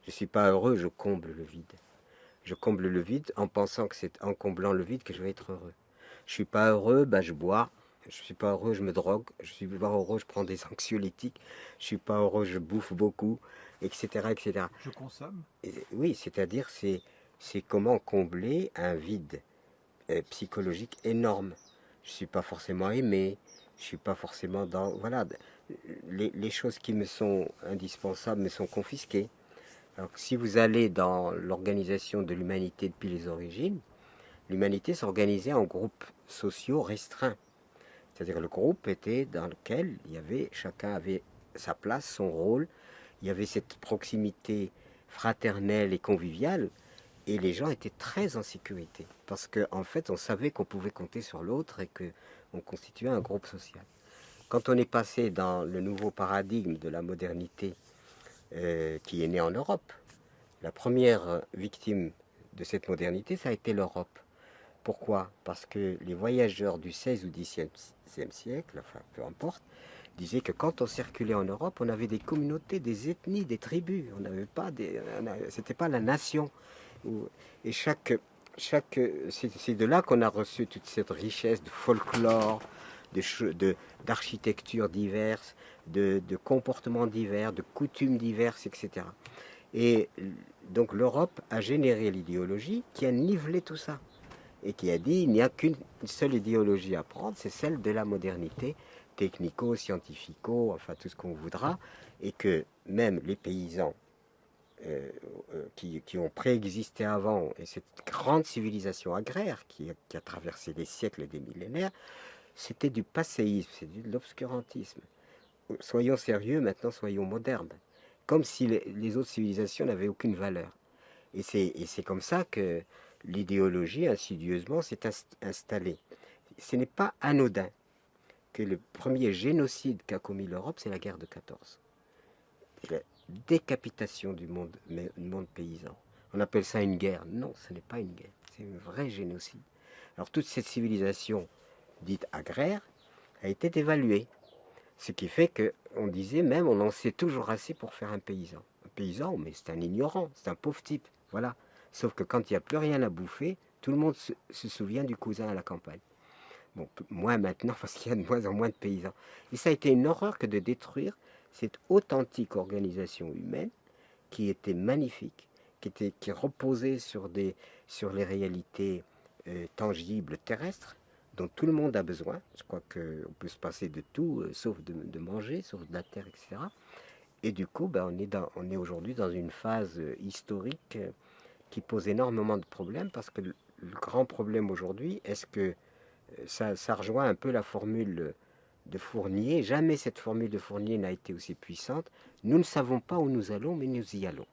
Je ne suis pas heureux, je comble le vide. Je comble le vide en pensant que c'est en comblant le vide que je vais être heureux. Je ne suis pas heureux, bah, je bois. Je ne suis pas heureux, je me drogue. Je ne suis pas heureux, je prends des anxiolytiques. Je ne suis pas heureux, je bouffe beaucoup, etc. etc. Je consomme. Oui, c'est-à-dire c'est comment combler un vide psychologique énorme. Je ne suis pas forcément aimé, je ne suis pas forcément dans... Voilà, les choses qui me sont indispensables me sont confisquées. Alors que si vous allez dans l'organisation de l'humanité depuis les origines, l'humanité s'organisait en groupes sociaux restreints. C'est-à-dire le groupe était dans lequel il y avait, chacun avait sa place, son rôle, il y avait cette proximité fraternelle et conviviale, et les gens étaient très en sécurité, parce qu'en fait, on savait qu'on pouvait compter sur l'autre et qu'on constituait un groupe social. Quand on est passé dans le nouveau paradigme de la modernité qui est né en Europe, la première victime de cette modernité, ça a été l'Europe. Pourquoi? Parce que les voyageurs du 16 ou 10e siècle, enfin peu importe, disaient que quand on circulait en Europe, on avait des communautés, des ethnies, des tribus. On n'avait pas c'était pas la nation. Et c'est de là qu'on a reçu toute cette richesse de folklore, d'architecture diverses, de comportements divers, de coutumes diverses, etc. Et donc l'Europe a généré l'idéologie qui a nivelé tout ça et qui a dit il n'y a qu'une seule idéologie à prendre, c'est celle de la modernité, technico, scientifico, enfin tout ce qu'on voudra, et que même les paysans qui ont préexisté avant, et cette grande civilisation agraire qui a traversé des siècles et des millénaires, c'était du passéisme, c'est de l'obscurantisme. Soyons sérieux, maintenant soyons modernes. Comme si les autres civilisations n'avaient aucune valeur. Et c'est comme ça que l'idéologie, insidieusement, s'est installée. Ce n'est pas anodin que le premier génocide qu'a commis l'Europe, c'est la guerre de 14. C'est la décapitation du monde paysan. On appelle ça une guerre. Non, ce n'est pas une guerre. C'est un vrai génocide. Alors toute cette civilisation dite agraire a été évaluée. Ce qui fait qu'on disait même, on en sait toujours assez pour faire un paysan. Un paysan, mais c'est un ignorant, c'est un pauvre type. Voilà. Sauf que quand il n'y a plus rien à bouffer, tout le monde se souvient du cousin à la campagne. Bon, moins maintenant, parce qu'il y a de moins en moins de paysans. Et ça a été une horreur que de détruire cette authentique organisation humaine qui était magnifique, qui reposait sur les réalités tangibles terrestres dont tout le monde a besoin. Je crois qu'on peut se passer de tout, sauf de manger, sauf de la terre, etc. Et du coup, ben, on est aujourd'hui dans une phase historique qui pose énormément de problèmes parce que le grand problème aujourd'hui, est-ce que ça rejoint un peu la formule de Fournier. Jamais cette formule de Fournier n'a été aussi puissante. Nous ne savons pas où nous allons, mais nous y allons.